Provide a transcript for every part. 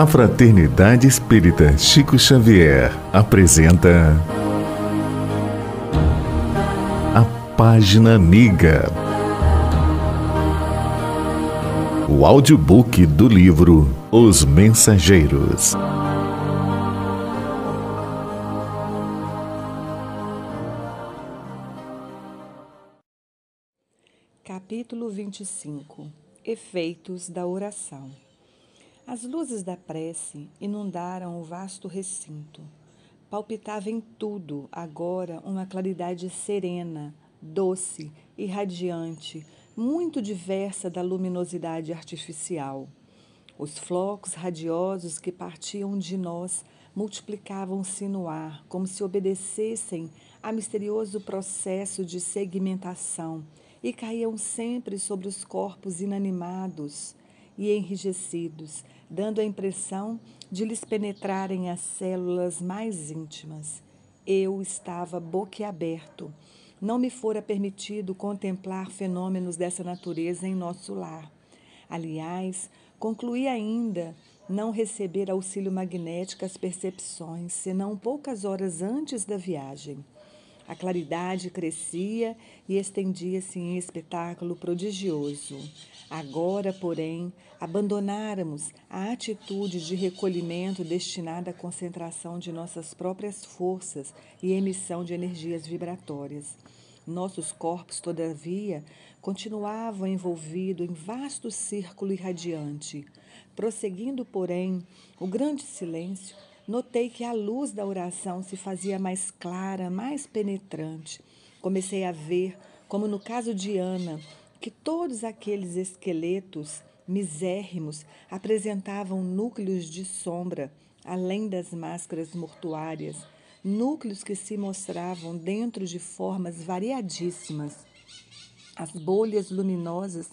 A Fraternidade Espírita Chico Xavier apresenta a Página Amiga, o audiobook do livro Os Mensageiros. Capítulo 25. Efeitos da oração. As luzes da prece inundaram o vasto recinto. Palpitava em tudo, agora, uma claridade serena, doce e radiante, muito diversa da luminosidade artificial. Os flocos radiosos que partiam de nós multiplicavam-se no ar, como se obedecessem a misterioso processo de segmentação, e caíam sempre sobre os corpos inanimados e enrijecidos, dando a impressão de lhes penetrarem as células mais íntimas. Eu estava boquiaberto. Não me fora permitido contemplar fenômenos dessa natureza em nosso lar. Aliás, concluí ainda não receber auxílio magnético às percepções, senão poucas horas antes da viagem. A claridade crescia e estendia-se em espetáculo prodigioso. Agora, porém, abandonáramos a atitude de recolhimento destinada à concentração de nossas próprias forças e emissão de energias vibratórias. Nossos corpos, todavia, continuavam envolvidos em vasto círculo irradiante. Prosseguindo, porém, o grande silêncio, notei que a luz da oração se fazia mais clara, mais penetrante. Comecei a ver, como no caso de Ana, que todos aqueles esqueletos misérrimos apresentavam núcleos de sombra, além das máscaras mortuárias, núcleos que se mostravam dentro de formas variadíssimas. As bolhas luminosas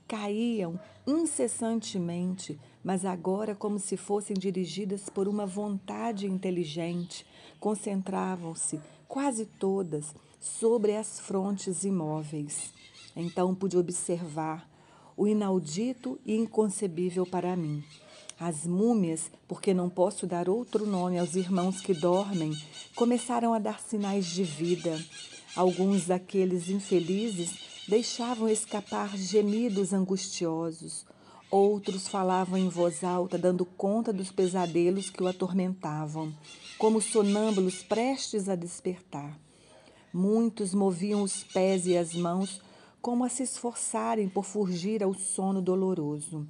caíam incessantemente, mas agora, como se fossem dirigidas por uma vontade inteligente, concentravam-se quase todas sobre as frontes imóveis. Então pude observar o inaudito e inconcebível para mim. As múmias, porque não posso dar outro nome aos irmãos que dormem, começaram a dar sinais de vida. Alguns daqueles infelizes deixavam escapar gemidos angustiosos. Outros falavam em voz alta, dando conta dos pesadelos que o atormentavam, como sonâmbulos prestes a despertar. Muitos moviam os pés e as mãos, como a se esforçarem por fugir ao sono doloroso.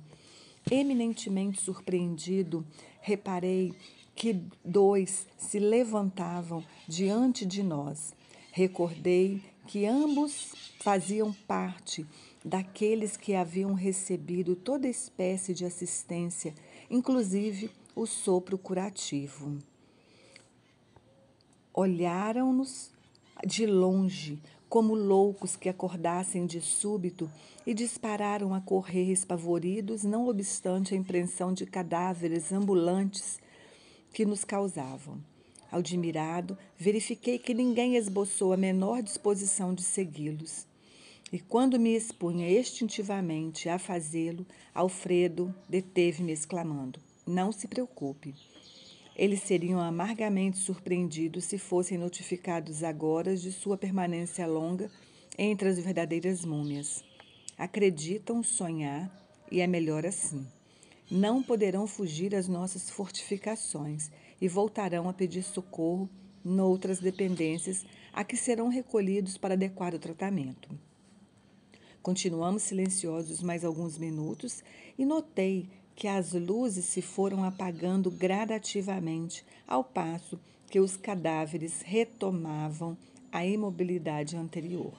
Eminentemente surpreendido, reparei que 2 se levantavam diante de nós. Recordei que ambos faziam parte daqueles que haviam recebido toda espécie de assistência, inclusive o sopro curativo. Olharam-nos de longe, como loucos que acordassem de súbito, e dispararam a correr espavoridos, não obstante a impressão de cadáveres ambulantes que nos causavam. Admirado, verifiquei que ninguém esboçou a menor disposição de segui-los. E quando me expunha instintivamente a fazê-lo, Alfredo deteve-me exclamando: "Não se preocupe. Eles seriam amargamente surpreendidos se fossem notificados agora de sua permanência longa entre as verdadeiras múmias. Acreditam sonhar e é melhor assim. Não poderão fugir às nossas fortificações e voltarão a pedir socorro noutras dependências a que serão recolhidos para adequado tratamento." Continuamos silenciosos mais alguns minutos e notei que as luzes se foram apagando gradativamente, ao passo que os cadáveres retomavam a imobilidade anterior.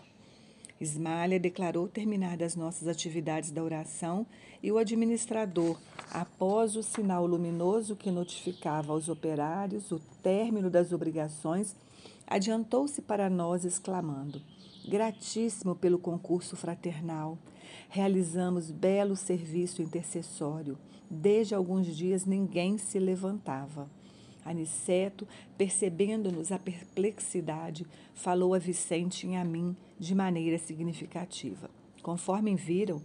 Ismália declarou terminadas nossas atividades da oração e o administrador, após o sinal luminoso que notificava aos operários o término das obrigações, adiantou-se para nós exclamando: "Gratíssimo pelo concurso fraternal. Realizamos belo serviço intercessório. Desde alguns dias ninguém se levantava." Aniceto, percebendo-nos a perplexidade, falou a Vicente e a mim de maneira significativa. Conforme viram,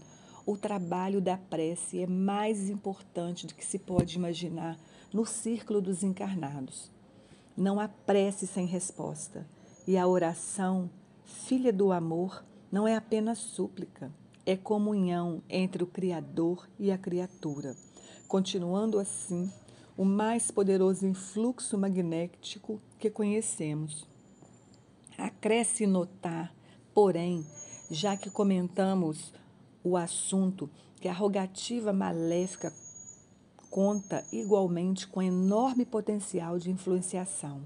O trabalho da prece é mais importante do que se pode imaginar no círculo dos encarnados. Não há prece sem resposta. E a oração, filha do amor, não é apenas súplica, é comunhão entre o Criador e a criatura, continuando assim o mais poderoso influxo magnético que conhecemos. Acresce notar, porém, já que comentamos o assunto, que a rogativa maléfica conta igualmente com enorme potencial de influenciação.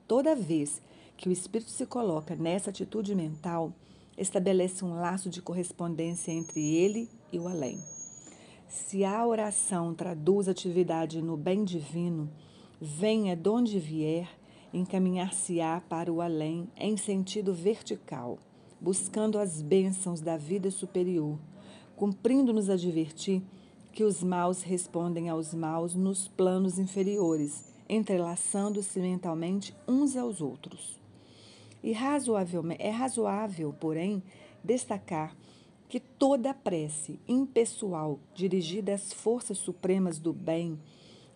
Toda vez que o espírito se coloca nessa atitude mental, estabelece um laço de correspondência entre ele e o além. Se a oração traduz atividade no bem divino, venha de onde vier, encaminhar-se-á para o além em sentido vertical, buscando as bênçãos da vida superior, cumprindo-nos advertir que os maus respondem aos maus nos planos inferiores, entrelaçando-se mentalmente uns aos outros. E é razoável, porém, destacar que toda prece impessoal dirigida às forças supremas do bem,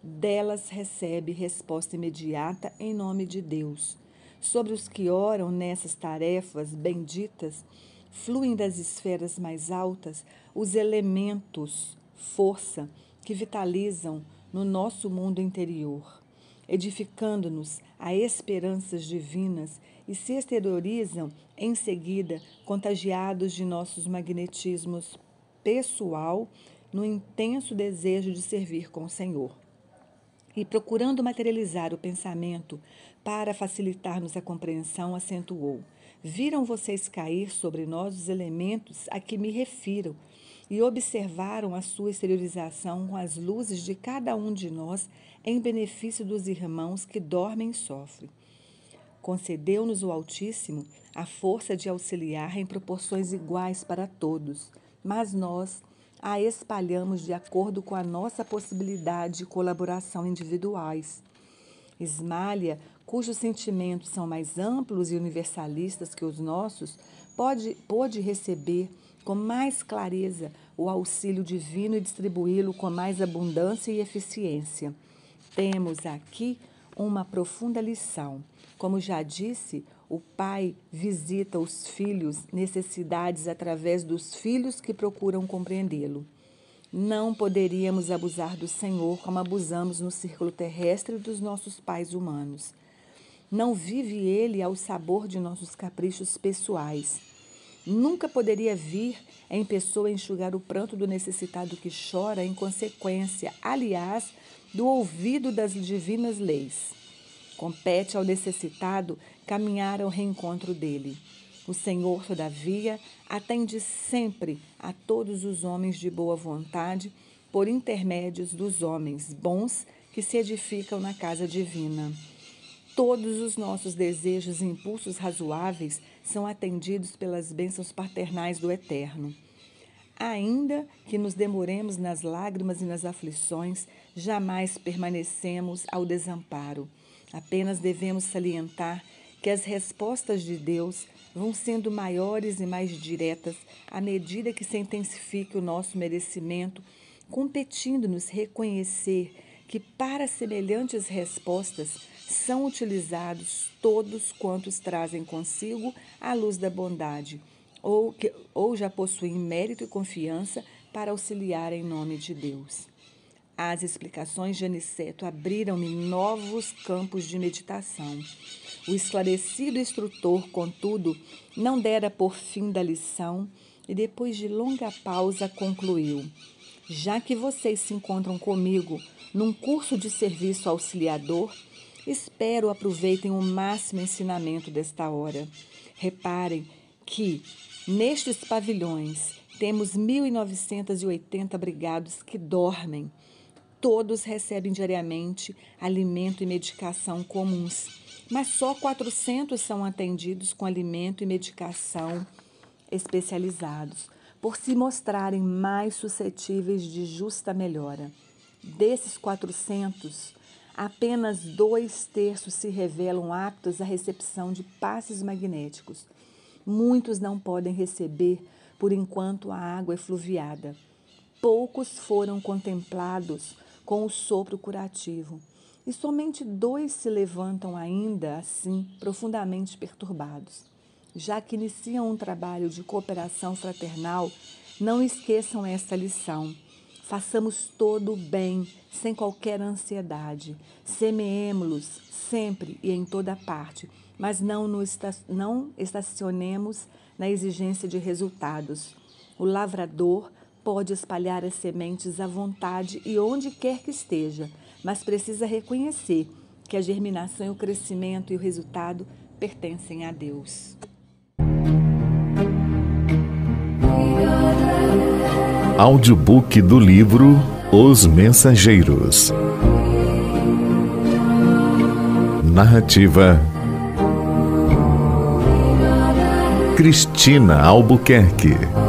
delas recebe resposta imediata em nome de Deus. Sobre os que oram nessas tarefas benditas, fluem das esferas mais altas os elementos, força, que vitalizam no nosso mundo interior, edificando-nos a esperanças divinas e se exteriorizam em seguida, contagiados de nossos magnetismos pessoal, no intenso desejo de servir com o Senhor. E procurando materializar o pensamento para facilitar-nos a compreensão, acentuou: viram vocês cair sobre nós os elementos a que me refiro e observaram a sua exteriorização com as luzes de cada um de nós em benefício dos irmãos que dormem e sofrem. Concedeu-nos o Altíssimo a força de auxiliar em proporções iguais para todos, mas nós a espalhamos de acordo com a nossa possibilidade de colaboração individuais. Ismália, cujos sentimentos são mais amplos e universalistas que os nossos, pôde receber com mais clareza o auxílio divino e distribuí-lo com mais abundância e eficiência. Temos aqui uma profunda lição. Como já disse, o pai visita os filhos necessidades através dos filhos que procuram compreendê-lo. Não poderíamos abusar do Senhor como abusamos no círculo terrestre dos nossos pais humanos. Não vive ele ao sabor de nossos caprichos pessoais. Nunca poderia vir em pessoa enxugar o pranto do necessitado que chora em consequência, aliás, do ouvido das divinas leis. Compete ao necessitado caminhar ao reencontro dele. O Senhor, todavia, atende sempre a todos os homens de boa vontade por intermédios dos homens bons que se edificam na casa divina. Todos os nossos desejos e impulsos razoáveis são atendidos pelas bênçãos paternais do Eterno. Ainda que nos demoremos nas lágrimas e nas aflições, jamais permanecemos ao desamparo. Apenas devemos salientar que as respostas de Deus vão sendo maiores e mais diretas à medida que se intensifique o nosso merecimento, competindo-nos reconhecer que para semelhantes respostas são utilizados todos quantos trazem consigo a luz da bondade, ou já possuem mérito e confiança para auxiliar em nome de Deus. As explicações de Aniceto abriram-me novos campos de meditação. O esclarecido instrutor, contudo, não dera por fim da lição e, depois de longa pausa, concluiu: já que vocês se encontram comigo num curso de serviço auxiliador, espero aproveitem o máximo ensinamento desta hora. Reparem que, nestes pavilhões, temos 1.980 brigados que dormem. Todos recebem diariamente alimento e medicação comuns, mas só 400 são atendidos com alimento e medicação especializados, por se mostrarem mais suscetíveis de justa melhora. Desses 400, apenas 2/3 se revelam aptos à recepção de passes magnéticos. Muitos não podem receber por enquanto a água é fluviada. poucos foram contemplados com o sopro curativo, e somente 2 se levantam ainda assim profundamente perturbados. Já que iniciam um trabalho de cooperação fraternal, não esqueçam esta lição. Façamos todo o bem, sem qualquer ansiedade. Semeemo-los sempre e em toda parte, mas não estacionemos na exigência de resultados. O lavrador pode espalhar as sementes à vontade e onde quer que esteja, mas precisa reconhecer que a germinação e o crescimento e o resultado pertencem a Deus. Audiobook do livro Os Mensageiros. Narrativa Cristina Albuquerque.